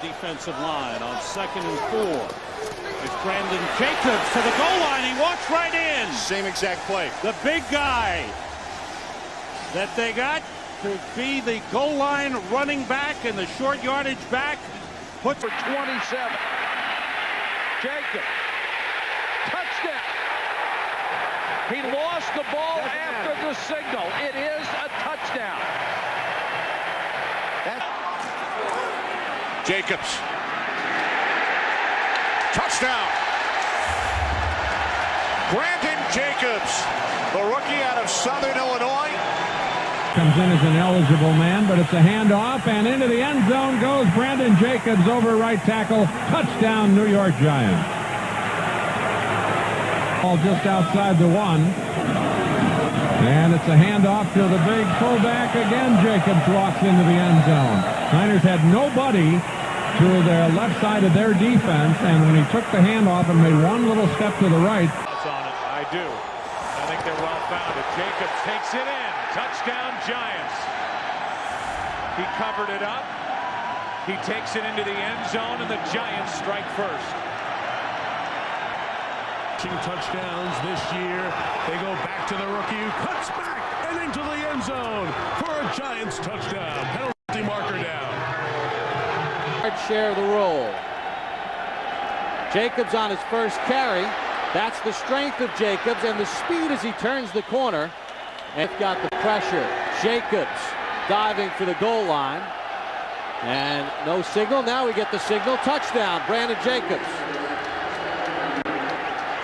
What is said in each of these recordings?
Defensive line on 2nd and 4. It's Brandon Jacobs to the goal line. He walks right in. Same exact play. The big guy that they got to be the goal line running back and the short yardage back. Put for 27. Jacobs. Touchdown. He lost the ball after the signal. It is a touchdown. Jacobs. Touchdown. Brandon Jacobs, the rookie out of Southern Illinois. Comes in as an eligible man, but it's a handoff, and into the end zone goes Brandon Jacobs over right tackle. Touchdown, New York Giants. Ball just outside the 1. And it's a handoff to the big fullback. Again, Jacobs walks into the end zone. Niners had nobody to their left side of their defense, and when he took the handoff and made one little step to the right. On it, I do. I think they're well founded. Jacobs takes it in. Touchdown, Giants. He covered it up. He takes it into the end zone, and the Giants strike first. Touchdowns this year. They go back to the rookie who cuts back and into the end zone for a Giants touchdown. Penalty marker down. Share the roll. Jacobs on his first carry. That's the strength of Jacobs and the speed as he turns the corner. And got the pressure. Jacobs diving for the goal line. And no signal. Now we get the signal. Touchdown, Brandon Jacobs.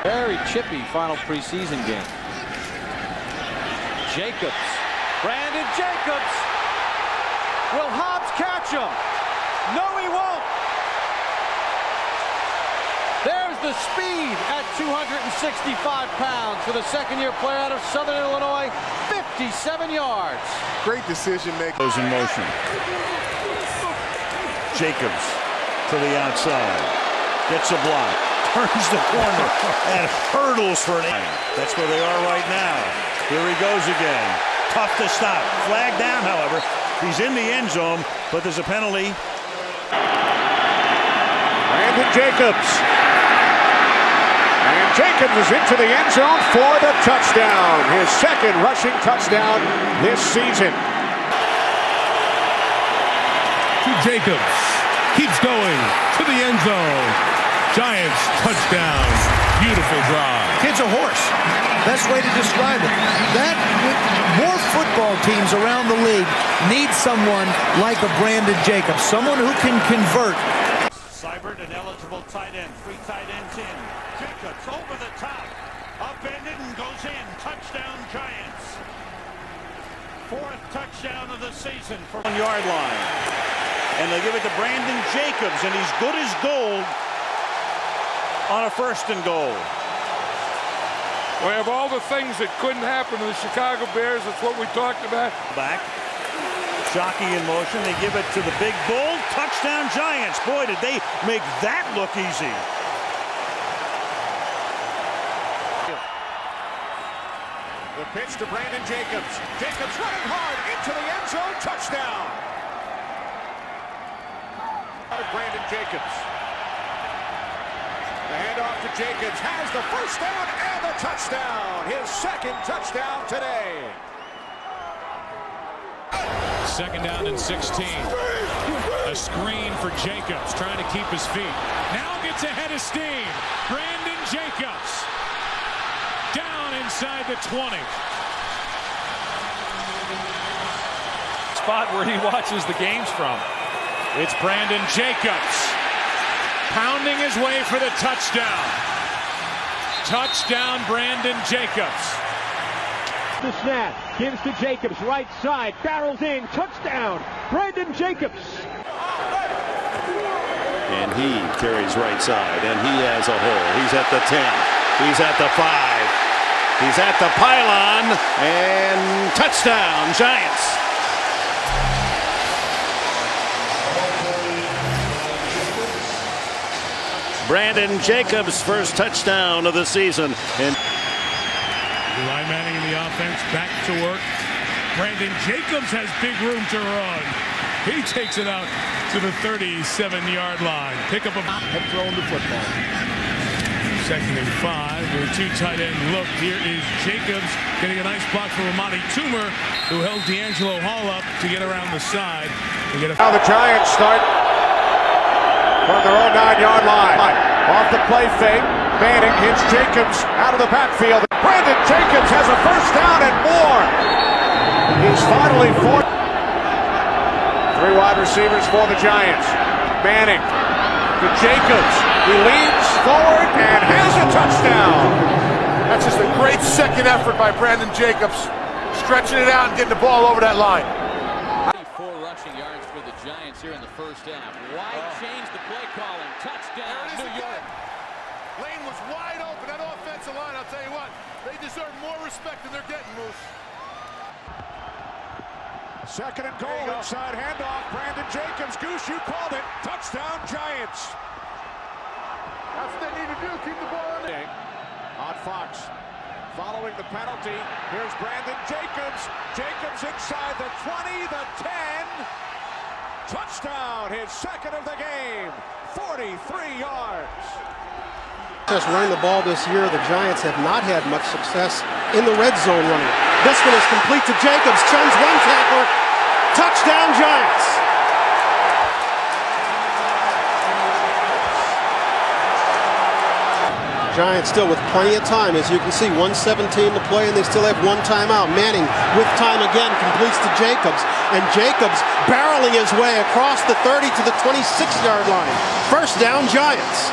Very chippy final preseason game. Jacobs. Brandon Jacobs. Will Hobbs catch him? No, he won't. There's the speed at 265 pounds for the second-year player out of Southern Illinois. 57 yards. Great decision making. Goes in motion. Jacobs to the outside. Gets a block. Turns the corner and hurdles for an end. That's where they are right now. Here he goes again. Tough to stop. Flag down, however. He's in the end zone, but there's a penalty. Brandon Jacobs. And Jacobs is into the end zone for the touchdown. His second rushing touchdown this season. Jacobs keeps going to the end zone. Giants touchdown. Beautiful drive. Kid's a horse. Best way to describe it. More football teams around the league need someone like a Brandon Jacobs, someone who can convert. Seibert, an eligible tight end. 3 tight ends in. Jacobs over the top. Upended and goes in. Touchdown, Giants. 4th touchdown of the season for 1 yard line. And they give it to Brandon Jacobs, and he's good as gold on a 1st and goal. We have all the things that couldn't happen to the Chicago Bears. That's what we talked about. Back. Shockey in motion. They give it to the big bull. Touchdown, Giants. Boy, did they make that look easy. The pitch to Brandon Jacobs. Jacobs running hard into the end zone. Touchdown. Brandon Jacobs. The handoff to Jacobs has the first down and the touchdown. His second touchdown today. 2nd down and 16. A screen for Jacobs, trying to keep his feet. Now gets ahead of steam. Brandon Jacobs. Down inside the 20. Spot where he watches the games from. It's Brandon Jacobs. Pounding his way for the touchdown. Touchdown, Brandon Jacobs. The snap, gives to Jacobs, right side, barrels in, touchdown, Brandon Jacobs. And he carries right side, and he has a hole. He's at the 10, he's at the 5, he's at the pylon, and touchdown, Giants. Brandon Jacobs' first touchdown of the season. And Eli Manning in the offense, back to work. Brandon Jacobs has big room to run. He takes it out to the 37-yard line. Pick up a Have thrown the football. 2nd and 5. With a 2 tight end look. Here is Jacobs getting a nice block from Amani Toomer, who held D'Angelo Hall up to get around the side. Now the Giants start from their own 9-yard line. Off the play fake, Manning hits Jacobs out of the backfield. Brandon Jacobs has a first down and more. He's finally forced. 3 wide receivers for the Giants. Manning to Jacobs. He leans forward and has a touchdown. That's just a great second effort by Brandon Jacobs, stretching it out and getting the ball over that line. 4 rushing yards for the Giants here in the first half. Wide change the play calling. Touchdown, New York. Lane was wide open. That offensive line, I'll tell you what, they deserve more respect than they're getting, Moose. 2nd and goal, inside handoff. Brandon Jacobs. Goose, you called it. Touchdown, Giants. That's what they need to do. Keep the ball in there. On Fox. Following the penalty, here's Brandon Jacobs. Jacobs inside the 20, the 10. Touchdown, his 2nd of the game. 43 yards. Just running the ball this year, the Giants have not had much success in the red zone running. This one is complete to Jacobs. Chuns one tackler. Touchdown, Giants. Giants still with plenty of time. As you can see, 1:17 to play, and they still have 1 timeout. Manning with time again completes to Jacobs, and Jacobs barreling his way across the 30 to the 26-yard line. First down, Giants.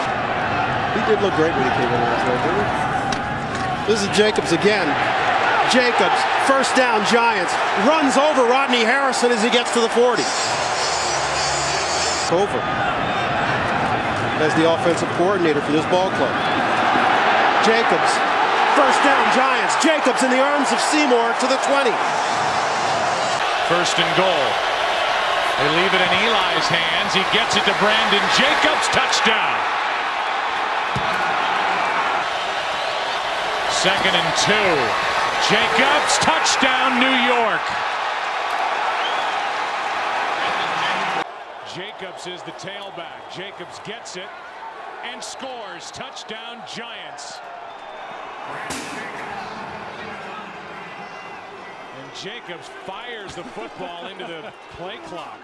He did look great when he came in last night, didn't he? This is Jacobs again. Jacobs, first down, Giants. Runs over Rodney Harrison as he gets to the 40. Over as the offensive coordinator for this ball club. Jacobs, first down, Giants. Jacobs in the arms of Seymour to the 20. 1st and goal. They leave it in Eli's hands. He gets it to Brandon Jacobs. Touchdown. 2nd and 2. Jacobs, touchdown, New York. Jacobs is the tailback. Jacobs gets it and scores. Touchdown, Giants. And Jacobs fires the football into the play clock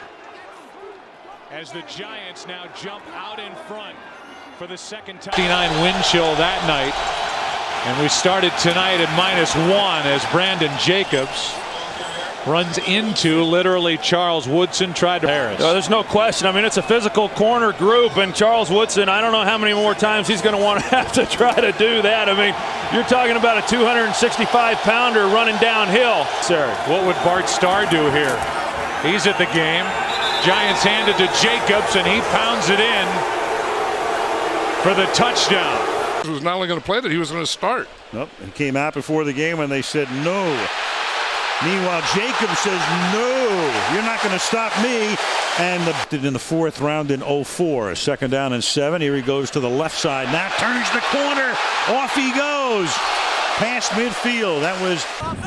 as the Giants now jump out in front for the 2nd time. 59 wind chill that night. And we started tonight at -1 as Brandon Jacobs runs into literally Charles Woodson. Tried to Harris. There's no question. I mean, it's a physical corner group, and Charles Woodson, I don't know how many more times he's going to want to have to try to do that. I mean, you're talking about a 265-pounder running downhill. Sir, what would Bart Starr do here? He's at the game. Giants hand it to Jacobs, and he pounds it in for the touchdown. He was not only going to play that, he was going to start. Nope. It came out before the game and they said no. Meanwhile, Jacobs says, no, you're not going to stop me. And in the 4th round in 04, 2nd down and 7. Here he goes to the left side. Now turns the corner. Off he goes. Past midfield. That was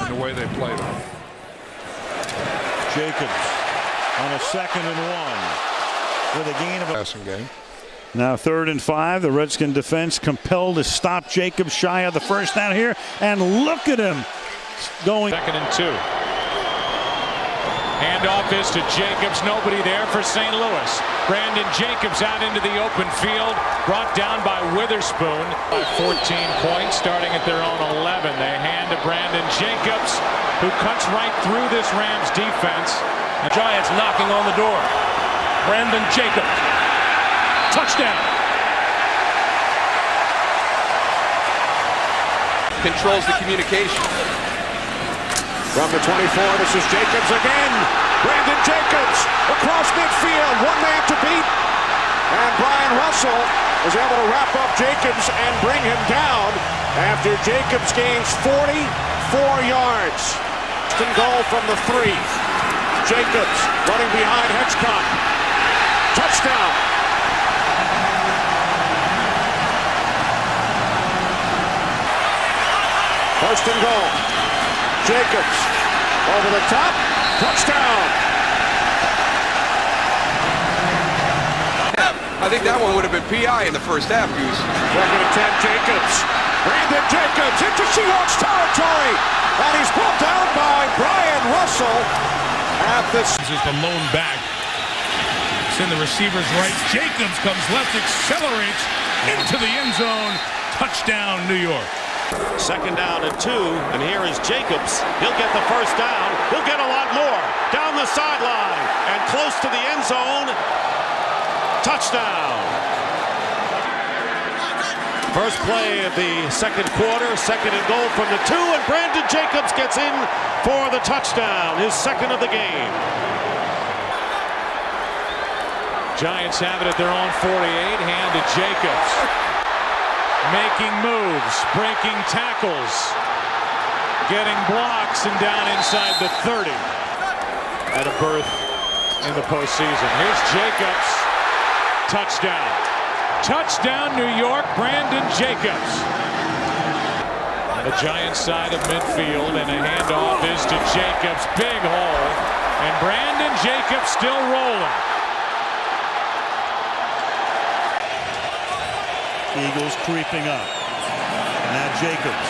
the way they played him. Jacobs on a 2nd and 1 with a gain of a passing game. Now 3rd and 5. The Redskin defense compelled to stop Jacobs shy of the first down here. And look at him going. 2nd and 2. Handoff is to Jacobs. Nobody there for St. Louis. Brandon Jacobs out into the open field. Brought down by Witherspoon. By 14 points starting at their own 11. They hand to Brandon Jacobs, who cuts right through this Rams defense. The Giants knocking on the door. Brandon Jacobs. Touchdown. Controls the communication. From the 24, this is Jacobs again. Brandon Jacobs across midfield. 1 man to beat. And Brian Russell is able to wrap up Jacobs and bring him down after Jacobs gains 44 yards. Goal from the 3. Jacobs running behind Hitchcock. Touchdown. First and goal. Jacobs over the top. Touchdown. think that one would have been PI in the first half, Goose. Second and 10, Jacobs. Brandon Jacobs into Seahawks territory. And he's brought down by Brian Russell at the... This is the lone back. It's in the receiver's right. Jacobs comes left, accelerates into the end zone. Touchdown, New York. Second down and 2, and here is Jacobs. He'll get the first down. He'll get a lot more. Down the sideline and close to the end zone. Touchdown. First play of the second quarter, second and goal from the 2, and Brandon Jacobs gets in for the touchdown, his second of the game. Giants have it at their own 48, hand to Jacobs. Making moves, breaking tackles, getting blocks, and down inside the 30. At a berth in the postseason. Here's Jacobs. Touchdown. Touchdown, New York, Brandon Jacobs. On the Giants side of midfield, and a handoff is to Jacobs. Big hole, and Brandon Jacobs still rolling. Eagles creeping up. Now Jacobs.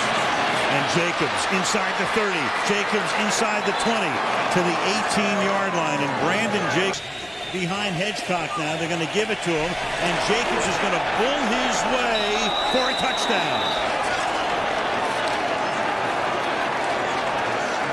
And Jacobs inside the 30. Jacobs inside the 20 to the 18-yard line. And Brandon Jacobs behind Hedgecock now. They're going to give it to him. And Jacobs is going to bull his way for a touchdown.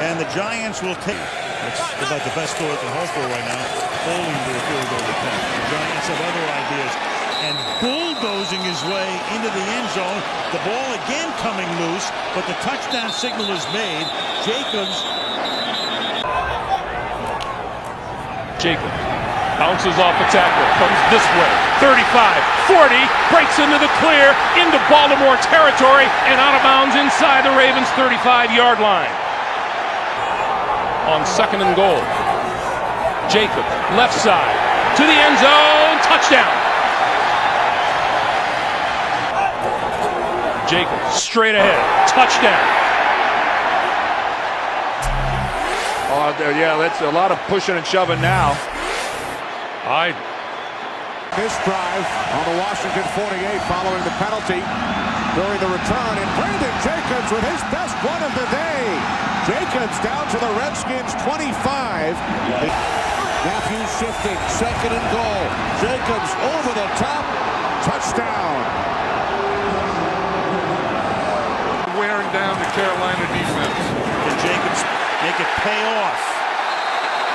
And the Giants will take... That's about the best throw at the home for right now. Holding to a field goal attempt. The Giants have other ideas. And bulldozing his way into the end zone. The ball again coming loose, but the touchdown signal is made. Jacobs bounces off a tackle, comes this way, 35, 40, breaks into the clear, into Baltimore territory, and out of bounds inside the Ravens' 35-yard line. On second and goal, Jacobs, left side, to the end zone, touchdown. Jacobs straight ahead, touchdown. Oh, yeah, that's a lot of pushing and shoving now. This drive on the Washington 48 following the penalty during the return. And Brandon Jacobs with his best run of the day. Jacobs down to the Redskins 25. Matthews shifting, second and goal. Jacobs over the top, touchdown. Wearing down the Carolina defense. Can Jacobs make it pay off?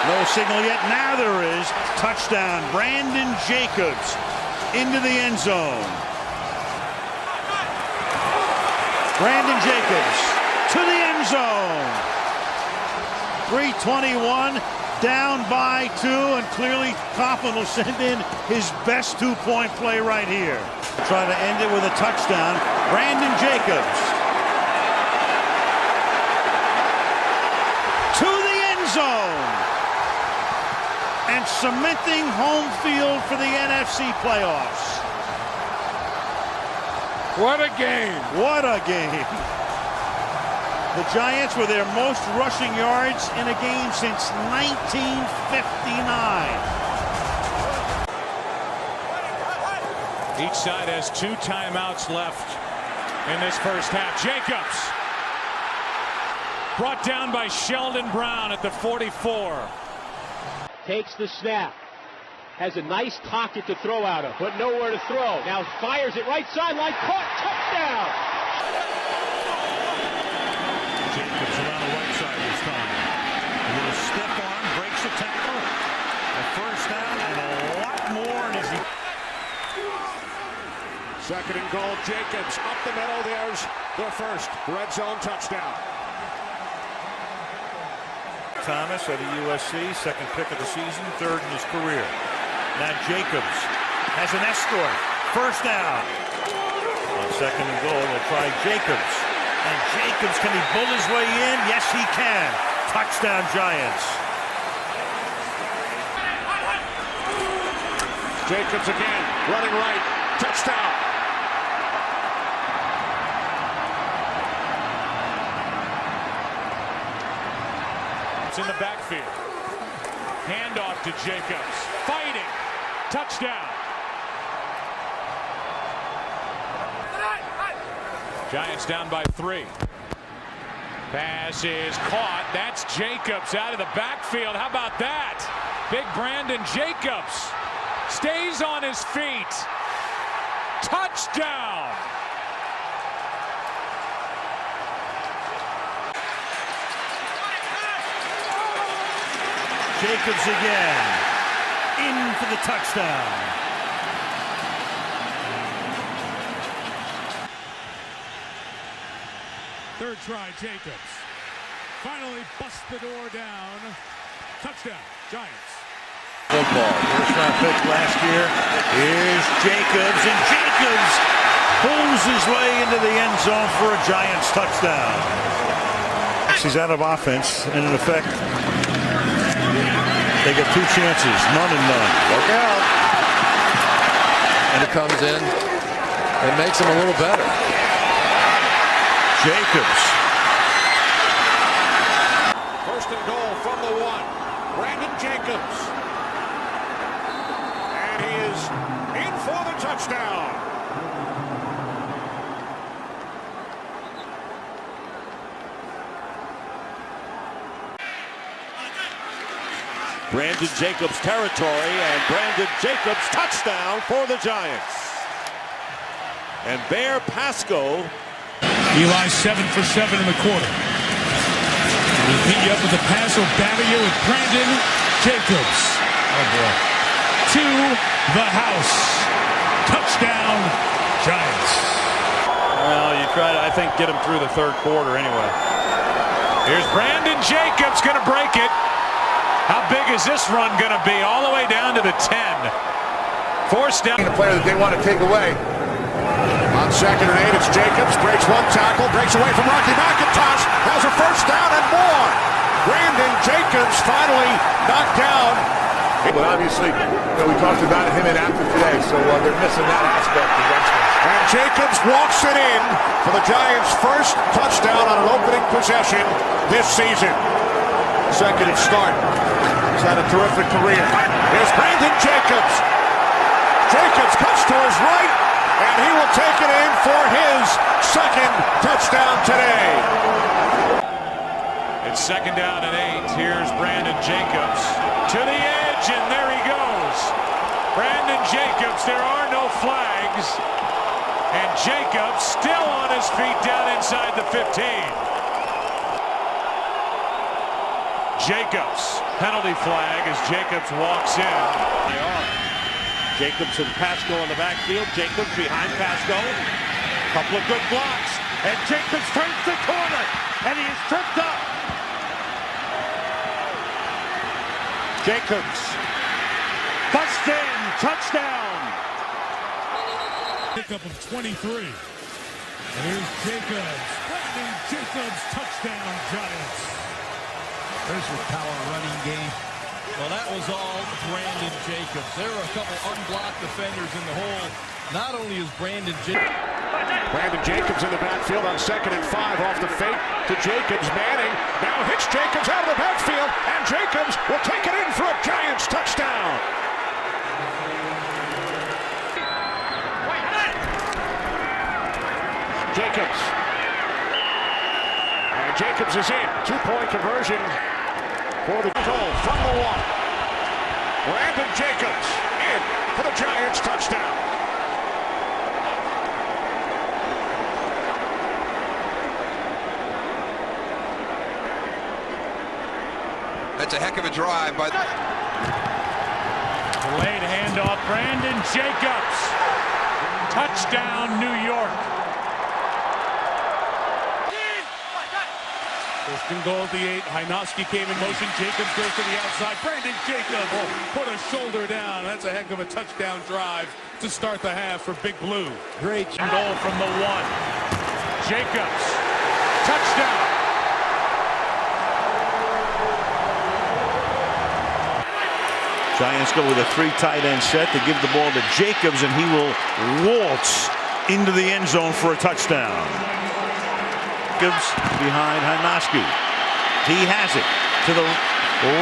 No signal yet. Now there is. Touchdown. Brandon Jacobs into the end zone. Brandon Jacobs to the end zone. 3:21 down by 2, and clearly Coughlin will send in his best two-point play right here. Try to end it with a touchdown. Brandon Jacobs to the end zone and cementing home field for the NFC playoffs. What a game. What a game. The Giants were their most rushing yards in a game since 1959. Each side has 2 timeouts left in this first half. Jacobs brought down by Sheldon Brown at the 44. Takes the snap. Has a nice pocket to throw out of, but nowhere to throw. Now fires it right sideline. Caught. Touchdown. Jacobs around the right side this time. A little stiff arm, breaks the tackle. A first down and a lot more. And Second and goal, Jacobs up the middle. There's the first red zone touchdown. Thomas out of USC, second pick of the season, third in his career. Now Jacobs has an escort. First down. On second and goal, they'll try Jacobs. And Jacobs, can he bull his way in? Yes, he can. Touchdown, Giants. Jacobs again, running right. Touchdown. In the backfield. Handoff to Jacobs. Fighting. Touchdown. Giants down by 3. Pass is caught. That's Jacobs out of the backfield. How about that? Big Brandon Jacobs stays on his feet. Touchdown. Jacobs again. In for the touchdown. Third try, Jacobs. Finally busts the door down. Touchdown, Giants. Football. First round pick last year. Here's Jacobs, and Jacobs pulls his way into the end zone for a Giants touchdown. He's out of offense, and in effect, they get 2 chances, none and none. Look out. And it comes in and makes him a little better. Jacobs. First and goal from the 1. Brandon Jacobs. And he is in for the touchdown. Brandon Jacobs territory, and Brandon Jacobs touchdown for the Giants. And Bear Pasco. Eli 7 for 7 in the quarter. He'll beat you up with the pass. O'Bavia with Brandon Jacobs. Oh boy. To the house. Touchdown, Giants. Well, you try to, I think, get him through the third quarter anyway. Here's Brandon Jacobs going to break it. How big is this run going to be? All the way down to the 10. Forced down. The player that they want to take away. On 2nd and 8, it's Jacobs. Breaks 1 tackle. Breaks away from Rocky McIntosh. Has a first down and more. Brandon Jacobs finally knocked down. But obviously, we talked about him in after today, so they're missing that aspect. And Jacobs walks it in for the Giants' first touchdown on an opening possession this season. Consecutive start. He's had a terrific career. Here's Brandon Jacobs. Jacobs cuts to his right, and he will take it in for his second touchdown today. It's 2nd down and 8. Here's Brandon Jacobs to the edge, and there he goes. Brandon Jacobs, there are no flags. And Jacobs still on his feet down inside the 15. Jacobs, penalty flag as Jacobs walks in. They are. Jacobs and Pasco in the backfield. Jacobs behind Pasco. Couple of good blocks. And Jacobs turns the corner. And he is tripped up. Jacobs. Bust in. Touchdown. Pickup of 23. And here's Jacobs. Brandon Jacobs, touchdown, Giants. There's your power running game. Well, that was all Brandon Jacobs. There are a couple unblocked defenders in the hole. Not only is Brandon Jacobs in the backfield on 2nd and 5 off the fake to Jacobs. Manning now hits Jacobs out of the backfield, and Jacobs will take it in for a Giants touchdown. Jacobs. And Jacobs is in. 2-point conversion for the goal from the 1. Brandon Jacobs in for the Giants touchdown. That's a heck of a drive by Delayed handoff, Brandon Jacobs. Touchdown, New York. First and goal at the 8. Hynoski came in motion. Jacobs goes to the outside. Brandon Jacobs put a shoulder down. That's a heck of a touchdown drive to start the half for Big Blue. Great goal from the 1. Jacobs. Touchdown. Giants go with a 3 tight end set. They give the ball to Jacobs, and he will waltz into the end zone for a touchdown. Jacobs behind Hynoski. He has it. To the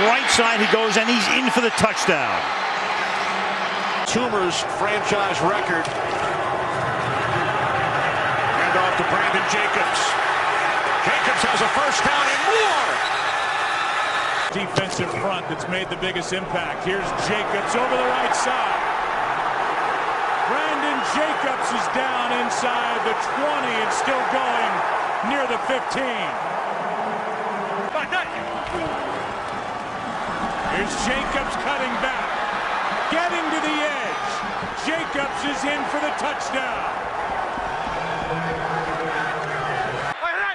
right side he goes, and he's in for the touchdown. Toomer's franchise record. And handoff to Brandon Jacobs. Jacobs has a first down and more. Defensive front that's made the biggest impact. Here's Jacobs over the right side. Brandon Jacobs is down inside the 20 and still going near the 15. Here's Jacobs cutting back, getting to the edge. Jacobs is in for the touchdown.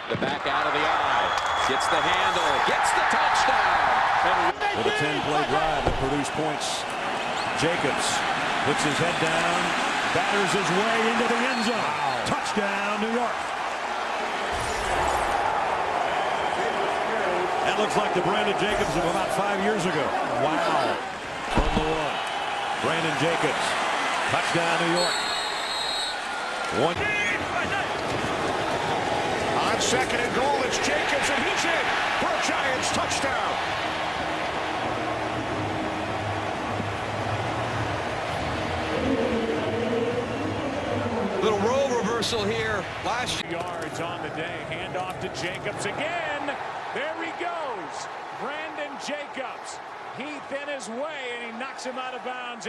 The back out of the eye, gets the handle, gets the touchdown. With a 10-play drive that produced points. Jacobs puts his head down, batters his way into the end zone. Touchdown, New York. That looks like the Brandon Jacobs of about 5 years ago. Wow. From the one. Brandon Jacobs. Touchdown, New York. On second and goal, it's Jacobs, and he's in for a Giants touchdown. Little role reversal here. Last yards on the day. Handoff to Jacobs again. There he goes. Brandon Jacobs. Heath in his way, and he knocks him out of bounds.